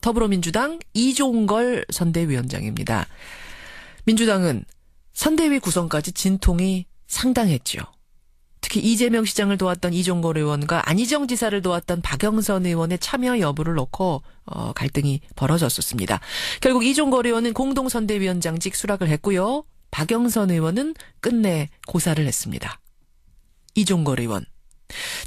더불어민주당 이종걸 선대위원장입니다. 민주당은 선대위 구성까지 진통이 상당했죠. 특히 이재명 시장을 도왔던 이종걸 의원과 안희정 지사를 도왔던 박영선 의원의 참여 여부를 놓고 갈등이 벌어졌었습니다. 결국 이종걸 의원은 공동선대위원장직 수락을 했고요. 박영선 의원은 끝내 고사를 했습니다. 이종걸 의원.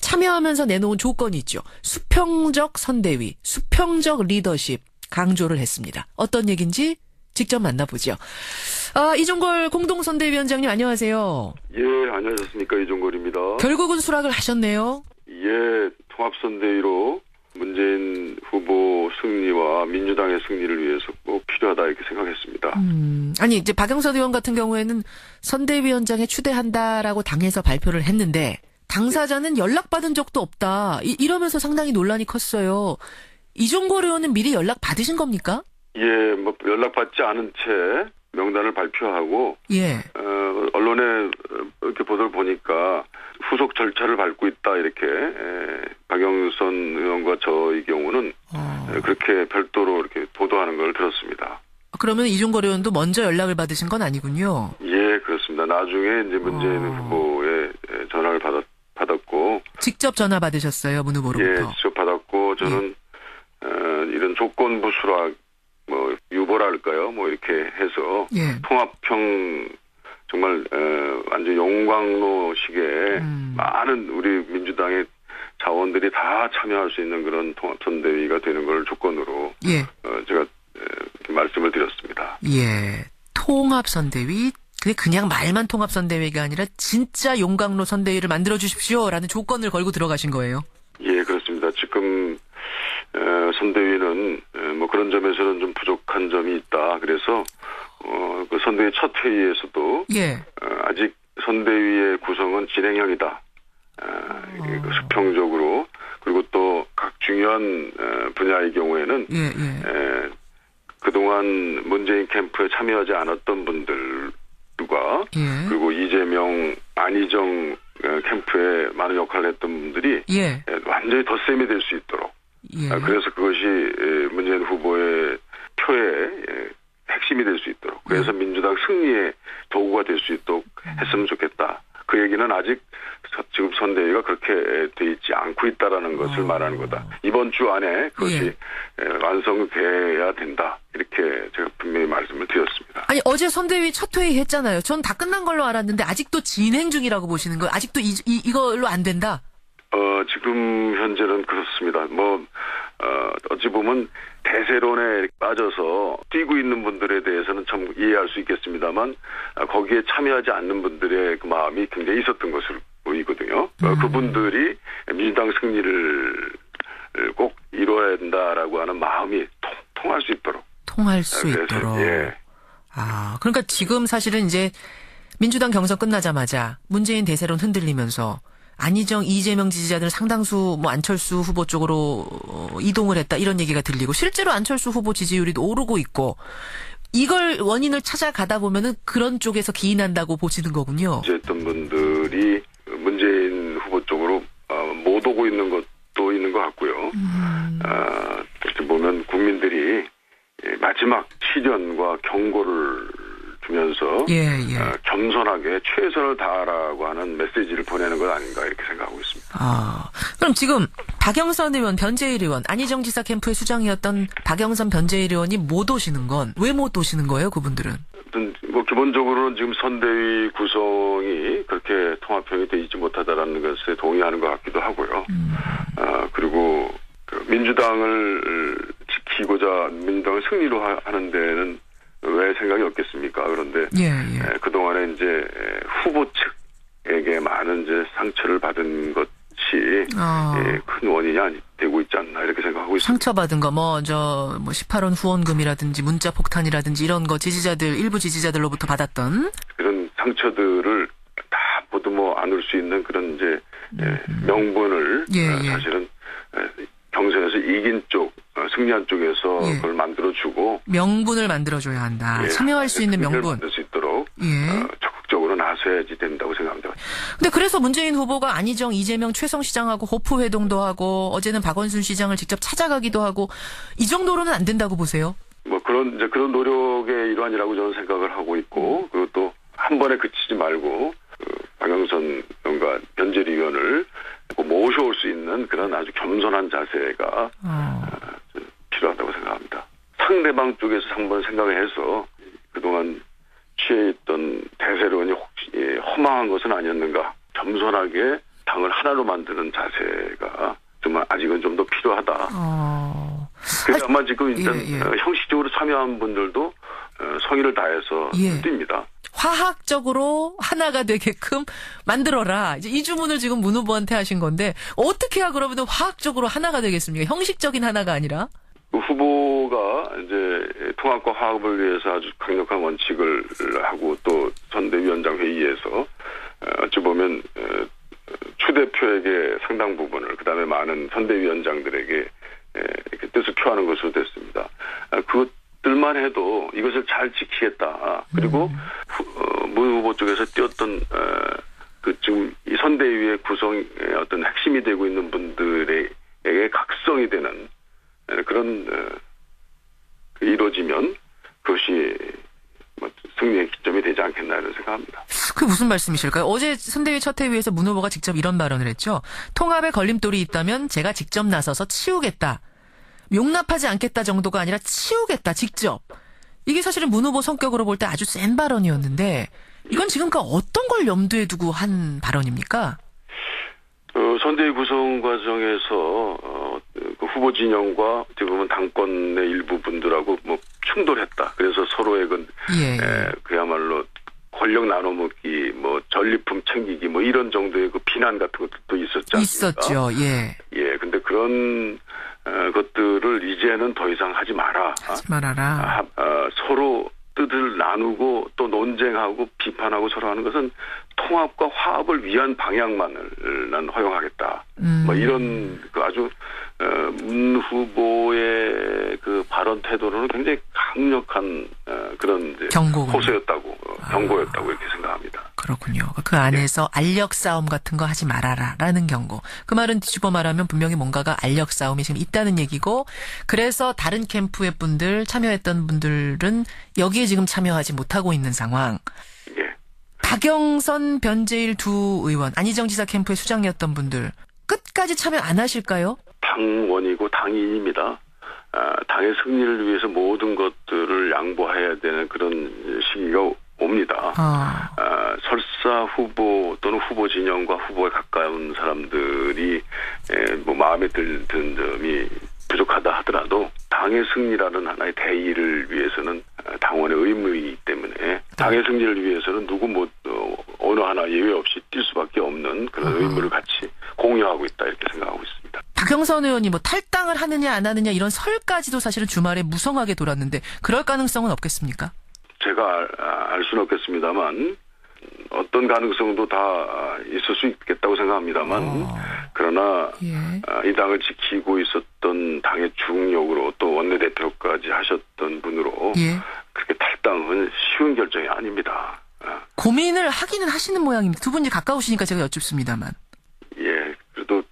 참여하면서 내놓은 조건이 있죠. 수평적 선대위, 수평적 리더십 강조를 했습니다. 어떤 얘기인지 직접 만나보죠. 이종걸 공동선대위원장님 안녕하세요. 예, 안녕하셨습니까. 이종걸입니다. 결국은 수락을 하셨네요. 예, 통합선대위로 문재인 후보 승리와 민주당의 승리를 위해서 꼭 필요하다 이렇게 생각했습니다. 아니 이제 박영선 의원 같은 경우에는 선대위원장에 추대한다라고 당에서 발표를 했는데 당사자는 연락받은 적도 없다. 이러면서 상당히 논란이 컸어요. 이종걸 의원은 미리 연락 받으신 겁니까? 예, 뭐 연락받지 않은 채 명단을 발표하고 예. 언론에 이렇게 보도를 보니까 후속 절차를 밟고 있다 이렇게 박영선 의원과 저의 경우는 그렇게 별도로 이렇게 보도하는 걸 들었습니다. 그러면 이종걸 의원도 먼저 연락을 받으신 건 아니군요. 예, 그렇습니다. 나중에 이제 문재인 후보의 전화를 받았고 직접 전화 받으셨어요, 문 후보로부터. 예, 직접 받았고 저는 이런 조건부 수락 뭐 유보랄까요? 뭐 이렇게 해서 통합형 정말 완전 용광로식의 많은 우리 민주당의 자원들이 다 참여할 수 있는 그런 통합선대위가 되는 걸 조건으로 제가 이렇게 말씀을 드렸습니다. 예, 통합선대위. 근데 그냥 말만 통합선대위가 아니라 진짜 용광로 선대위를 만들어 주십시오라는 조건을 걸고 들어가신 거예요. 예, 그렇습니다. 지금 선대위는 뭐 그런 점에서는 좀 부족한 점이 있다. 그래서 그 선대위 첫 회의에서도 아직 선대위의 구성은 진행형이다. 수평적으로 그리고 또 각 중요한 분야의 경우에는 그동안 문재인 캠프에 참여하지 않았던 분들과 그리고 이재명, 안희정 캠프에 많은 역할을 했던 분들이 완전히 덧셈이 될 수 있도록 그래서 그것이 문재인 후보의 표의 핵심이 될 수 있도록 그래서 민주당 승리의 도구가 될 수 있도록 했으면 좋겠다. 그 얘기는 아직 지금 선대위가 그렇게 돼 있지 않고 있다라는 것을 말하는 거다. 이번 주 안에 그것이 완성돼야 된다. 이렇게 제가 분명히 말씀을 드렸습니다. 아니 어제 선대위 첫 회의 했잖아요. 전 다 끝난 걸로 알았는데 아직도 진행 중이라고 보시는 거예요? 아직도 이걸로 안 된다? 지금 현재는 그렇습니다. 어찌 보면 대세론에 빠져서 뛰고 있는 분들에 대해서는 참 이해할 수 있겠습니다만 거기에 참여하지 않는 분들의 그 마음이 굉장히 있었던 것으로 보이거든요. 그분들이 민주당 승리를 꼭 이뤄야 된다라고 하는 마음이 통할 수 있도록. 통할 수 있도록. 그러니까 지금 사실은 이제 민주당 경선 끝나자마자 문재인 대세론 흔들리면서 안희정, 이재명 지지자들은 상당수 안철수 후보 쪽으로 이동을 했다 이런 얘기가 들리고 실제로 안철수 후보 지지율이 오르고 있고 이걸 원인을 찾아가다 보면은 그런 쪽에서 기인한다고 보시는 거군요. 어떤 분들이 문재인 후보 쪽으로 못 오고 있는 것도 있는 것 같고요. 이렇게 보면 국민들이 마지막 시련과 경고를 주면서 겸손하게 최선을 다하라고 하는 메시지를 보내는 것 아닌가 이렇게 생각하고 있습니다. 그럼 지금 박영선 의원, 변재일 의원, 안희정 지사 캠프의 수장이었던 박영선, 변재일 의원이 못 오시는 건 왜 못 오시는 거예요, 그분들은? 기본적으로는 지금 선대위 구성이 그렇게 통합형이 되어 있지 못하다라는 것에 동의하는 것 같기도 하고요. 그리고 민주당을 지키고자 민주당을 승리로 하는 데는 왜 생각이 없겠습니까? 그런데 그동안에 이제 후보 측에게 많은 이제 상처를 받은 것이 큰 원인이 되고 있지 않나 이렇게 생각하고 있습니다. 상처받은 거 18원 후원금이라든지 문자 폭탄이라든지 이런 거 일부 지지자들로부터 받았던 그런 상처들을 다 모두 안을 수 있는 그런 이제 명분을 사실은 경선에서 이긴 쪽 승리한 쪽에서 그걸 만들어주고 명분을 만들어줘야 한다. 참여할 수 있는 명분. 만들 수 있도록 적극적으로 나서 나서야지 된다고 생각합니다. 근데 그래서 문재인 후보가 안희정, 이재명, 최성 시장하고 호프 회동도 하고 어제는 박원순 시장을 직접 찾아가기도 하고 이 정도로는 안 된다고 보세요? 뭐 그런 노력의 일환이라고 저는 생각을 하고 있고, 그리고 또 한 번에 그치지 말고 박영선 의원과 변재리 의원을 모셔올 수 있는 그런 아주 겸손한 자세가 필요하다고 생각합니다. 상대방 쪽에서 한번 생각을 해서 그동안 취해 있던 대세론이 혹시 허망한 것은 아니었는가, 겸손하게 당을 하나로 만드는 자세가 정말 아직은 좀 더 필요하다. 그래서 아마 지금 일단 형식적으로 참여한 분들도 성의를 다해서 뜁니다. 화학적으로 하나가 되게끔 만들어라. 이제 이 주문을 지금 문 후보한테 하신 건데 어떻게 해야 그러면 화학적으로 하나가 되겠습니까? 형식적인 하나가 아니라. 그 후보가 이제 통합과 화합을 위해서 아주 강력한 원칙을 하고 또 선대위원장 회의에서 어찌 보면 추 대표에게 상당 부분을, 그다음에 많은 선대위원장들에게 이렇게 뜻을 표하는 것으로 됐습니다. 그것들만 해도 이것을 잘 지키겠다. 그리고 문 후보 쪽에서 뛰었던 지금 이 선대위의 구성의 어떤 핵심이 되고 있는 분들에게 각성이 되는 그런 이루어지면 그것이 승리의 기점이 되지 않겠나 이런 생각합니다. 그게 무슨 말씀이실까요? 어제 선대위 첫 회의에서 문 후보가 직접 이런 발언을 했죠. 통합에 걸림돌이 있다면 제가 직접 나서서 치우겠다. 용납하지 않겠다 정도가 아니라 치우겠다, 직접. 이게 사실은 문 후보 성격으로 볼 때 아주 센 발언이었는데 이건 지금 어떤 걸 염두에 두고 한 발언입니까? 선대위 구성 과정에서 그 후보 진영과 어떻게 보면 당권의 일부 분들하고 충돌했다. 그래서 서로의 그야말로 권력 나눠먹기, 전리품 챙기기, 이런 정도의 그 비난 같은 것도 있었지 않습니까? 있었죠. 근데 그런 것들을 이제는 더 이상 하지 마라. 하지 말아라. 서로 뜻을 나누고 또 논쟁하고 비판하고 서로 하는 것은 통합과 화합을 위한 방향만을 난 허용하겠다. 이런 아주 문 후보의 그 발언 태도로는 굉장히 강력한 그런 호소였다고, 경고였다고 이렇게 생각합니다. 그렇군요. 그 안에서 알력 싸움 같은 거 하지 말아라라는 경고. 그 말은 뒤집어 말하면 분명히 뭔가가 알력 싸움이 지금 있다는 얘기고, 그래서 다른 캠프의 분들, 참여했던 분들은 여기에 지금 참여하지 못하고 있는 상황. 박영선, 변재일 두 의원, 안희정 지사 캠프의 수장이었던 분들 끝까지 참여 안 하실까요? 당원이고 당인입니다. 당의 승리를 위해서 모든 것들을 양보해야 되는 그런 시기가 옵니다. 설사 후보 또는 후보 진영과 후보에 가까운 사람들이 마음에 드는 점이 부족하다 하더라도 당의 승리라는 하나의 대의를 위해서는 당원의 의무이기 때문에 당의 승리를 위해서는 어느 하나 예외 없이 뛸 수밖에 없는 그런 의무를 같이 공유하고 있다 이렇게 생각하고 있습니다. 박영선 의원이 탈당을 하느냐 안 하느냐 이런 설까지도 사실은 주말에 무성하게 돌았는데 그럴 가능성은 없겠습니까? 제가 알 수는 없겠습니다만 어떤 가능성도 다 있을 수 있겠다고 생각합니다만 그러나 이 당을 지키고 있었던 당의 중력으로 또 원내대표까지 하셨던 분으로 그렇게 탈당은 쉬운 결정이 아닙니다. 고민을 하기는 하시는 모양입니다. 두 분이 가까우시니까 제가 여쭙습니다만. 그래도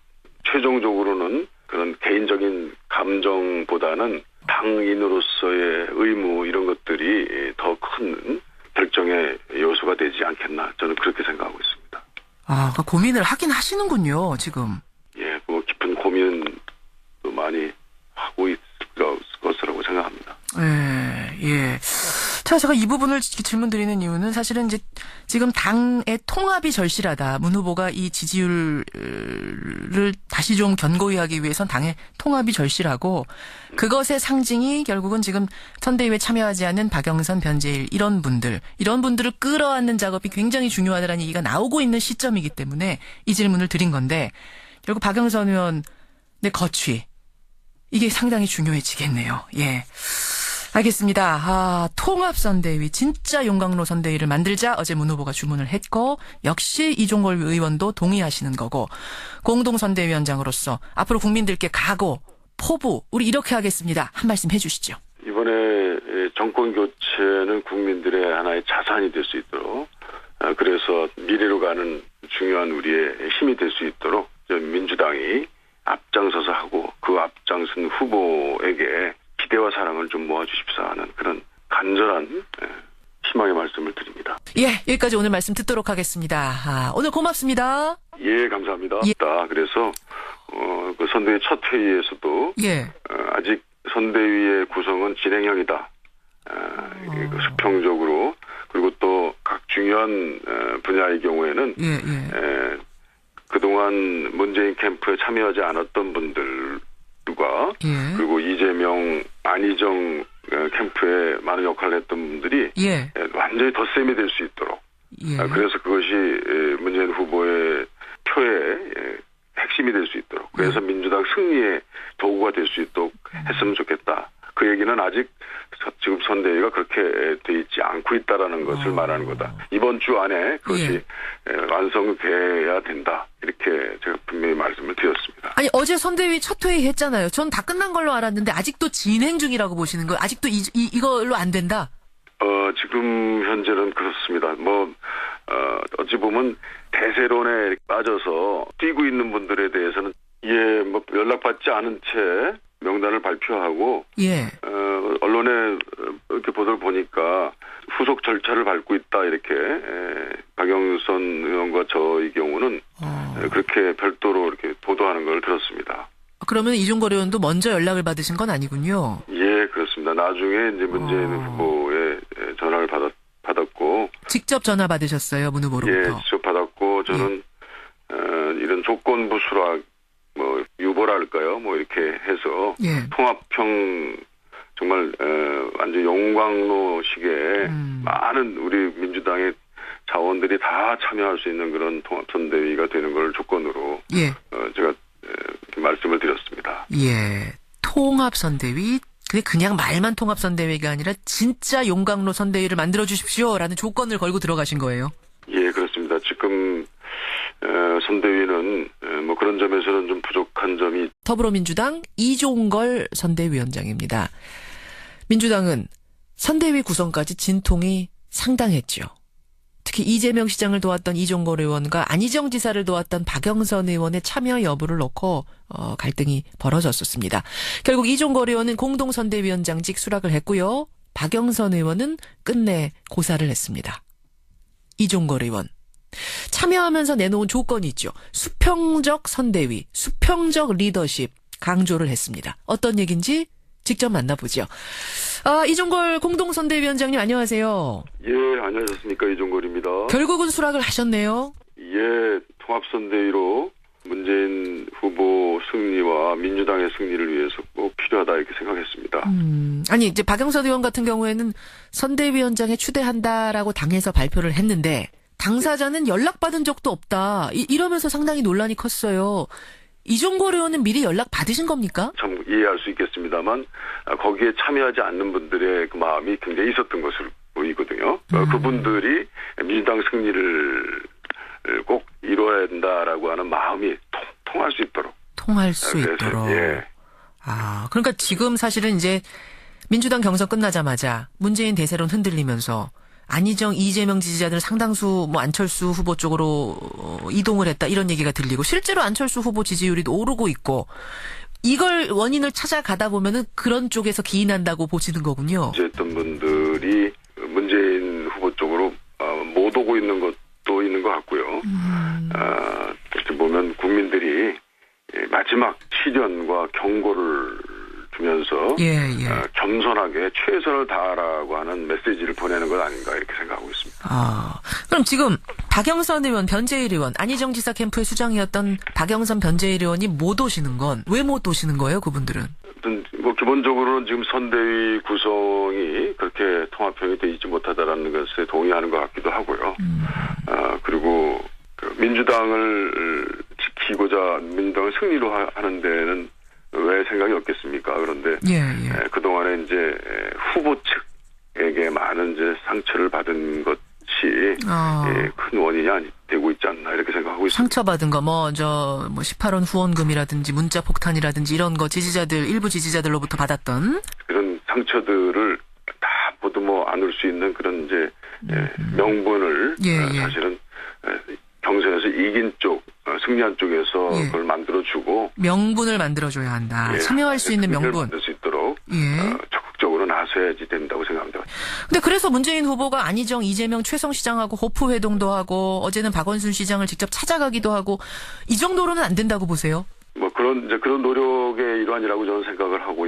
최종적으로는 그런 개인적인 감정보다는 당인으로서의 의무 이런 것들이 더 큰 결정의 요소가 되지 않겠나 저는 그렇게 생각하고 있습니다. 그러니까 고민을 하긴 하시는군요, 지금. 깊은 고민도 많이 하고 있을 것이라고 생각합니다. 자, 제가 이 부분을 질문 드리는 이유는 사실은 이제 지금 당의 통합이 절실하다. 문 후보가 이 지지율을 다시 좀 견고히 하기 위해선 당의 통합이 절실하고 그것의 상징이 결국은 지금 선대위에 참여하지 않는 박영선, 변재일 이런 분들을 끌어안는 작업이 굉장히 중요하다는 얘기가 나오고 있는 시점이기 때문에 이 질문을 드린 건데 결국 박영선 의원의 거취 이게 상당히 중요해지겠네요. 알겠습니다. 통합선대위, 진짜 용광로 선대위를 만들자 어제 문 후보가 주문을 했고 역시 이종걸 의원도 동의하시는 거고 공동선대위원장으로서 앞으로 국민들께 각오, 포부 우리 이렇게 하겠습니다. 한 말씀 해주시죠. 이번에 정권 교체는 국민들의 하나의 자산이 될 수 있도록 그래서 미래로 가는 중요한 우리의 힘이 될 수 있도록 민주당이 앞장서서 하고 그 앞장선 후보에게 기대와 사랑을 좀 모아주십사 하는 그런 간절한 희망의 말씀을 드립니다. 예, 여기까지 오늘 말씀 듣도록 하겠습니다. 오늘 고맙습니다. 예, 감사합니다. 예. 그래서 그 선대위 첫 회의에서도 아직 선대위의 구성은 진행형이다. 수평적으로 그리고 또 각 중요한 분야의 경우에는 그동안 문재인 캠프에 참여하지 않았던 분들과 그리고 이재명, 안희정 캠프에 많은 역할을 했던 분들이 완전히 덧셈이 될 수 있도록 그래서 그것이 문재인 후보의 표의 핵심이 될 수 있도록 그래서 민주당 승리의 도구가 될 수 있도록 했으면 좋겠다. 그 얘기는 아직 지금 선대위가 그렇게 돼 있지 않고 있다라는 것을 말하는 거다. 이번 주 안에 그것이 완성돼야 된다. 이렇게 제가 분명히 말씀을 드렸습니다. 아니 어제 선대위 첫 회의 했잖아요. 전 다 끝난 걸로 알았는데 아직도 진행 중이라고 보시는 거예요? 아직도 이걸로 안 된다? 지금 현재는 그렇습니다. 어찌 보면 대세론에 빠져서 뛰고 있는 분들에 대해서는 연락받지 않은 채 명단을 발표하고 언론에 이렇게 보도를 보니까 후속 절차를 밟고 있다 이렇게 박영선 의원과 저의 경우는 그렇게 별도로 이렇게 보도하는 걸 들었습니다. 그러면 이종걸 의원도 먼저 연락을 받으신 건 아니군요. 예, 그렇습니다. 나중에 이제 문재인 후보의 전화를 받았고 직접 전화 받으셨어요, 문 후보로부터? 예, 직접 받았고 저는 이런 조건부 수락 유보랄까요? 이렇게 해서 통합형 정말 완전 용광로식의 많은 우리 민주당의 자원들이 다 참여할 수 있는 그런 통합선대위가 되는 걸 조건으로 제가 말씀을 드렸습니다. 통합선대위. 근데 그냥 말만 통합선대위가 아니라 진짜 용광로 선대위를 만들어 주십시오라는 조건을 걸고 들어가신 거예요? 예, 그렇습니다. 지금 선대위는 그런 점에서는 좀 부족한 점이 더불어민주당 이종걸 선대위원장입니다. 민주당은 선대위 구성까지 진통이 상당했죠. 특히 이재명 시장을 도왔던 이종걸 의원과 안희정 지사를 도왔던 박영선 의원의 참여 여부를 놓고 갈등이 벌어졌었습니다. 결국 이종걸 의원은 공동선대위원장직 수락을 했고요. 박영선 의원은 끝내 고사를 했습니다. 이종걸 의원. 참여하면서 내놓은 조건이 있죠. 수평적 선대위, 수평적 리더십 강조를 했습니다. 어떤 얘기인지 직접 만나보죠. 이종걸 공동선대위원장님 안녕하세요. 예, 안녕하셨습니까. 이종걸입니다. 결국은 수락을 하셨네요. 예, 통합선대위로 문재인 후보 승리와 민주당의 승리를 위해서 꼭 필요하다 이렇게 생각했습니다. 아니 이제 박영선 의원 같은 경우에는 선대위원장에 추대한다라고 당에서 발표를 했는데 당사자는 연락받은 적도 없다. 이러면서 상당히 논란이 컸어요. 이종걸 의원은 미리 연락 받으신 겁니까? 참 이해할 수 있겠습니다만 거기에 참여하지 않는 분들의 그 마음이 굉장히 있었던 것으로 보이거든요. 그분들이 민주당 승리를 꼭 이뤄야 된다라고 하는 마음이 통할 수 있도록. 통할 수 있도록. 그러니까 지금 사실은 이제 민주당 경선 끝나자마자 문재인 대세론 흔들리면서 안희정, 이재명 지지자들 상당수 안철수 후보 쪽으로 이동을 했다 이런 얘기가 들리고 실제로 안철수 후보 지지율이 오르고 있고 이걸 원인을 찾아가다 보면은 그런 쪽에서 기인한다고 보시는 거군요. 어떤 분들이 문재인 후보 쪽으로 못 오고 있는 것도 있는 것 같고요. 어떻게 보면 국민들이 마지막 시련과 경고를 주면서 겸손하게 최선을 다하라고 하는 메시지를 보내는 것 아닌가 이렇게 생각하고 있습니다. 그럼 지금 박영선 의원, 변재일 의원, 안희정 지사 캠프의 수장이었던 박영선, 변재일 의원이 못 오시는 건 왜 못 오시는 거예요, 그분들은? 기본적으로는 지금 선대위 구성이 그렇게 통합형이 되어 있지 못하다라는 것에 동의하는 것 같기도 하고요. 그리고 민주당을 지키고자 민주당을 승리로 하는 데는 왜 생각이 없겠습니까? 그런데 그동안에 이제 후보 측에게 많은 이제 상처를 받은 것이 큰 원인이 되고 있지 않나 이렇게 생각하고 있습니다. 상처받은 거 18원 후원금이라든지 문자 폭탄이라든지 이런 거 일부 지지자들로부터 받았던 그런 상처들을 다 모두 안을 수 있는 그런 이제 명분을 사실은 경선에서 이긴 쪽, 승리한 쪽에서 그걸 만들어주고 명분을 만들어줘야 한다. 참여할 수 있는 명분. 만들 수 있도록 적극적으로 나서야지 된다고 생각합니다. 근데 그래서 문재인 후보가 안희정, 이재명, 최성 시장하고 호프 회동도 하고 어제는 박원순 시장을 직접 찾아가기도 하고 이 정도로는 안 된다고 보세요? 뭐 그런 노력의 일환이라고 저는 생각을 하고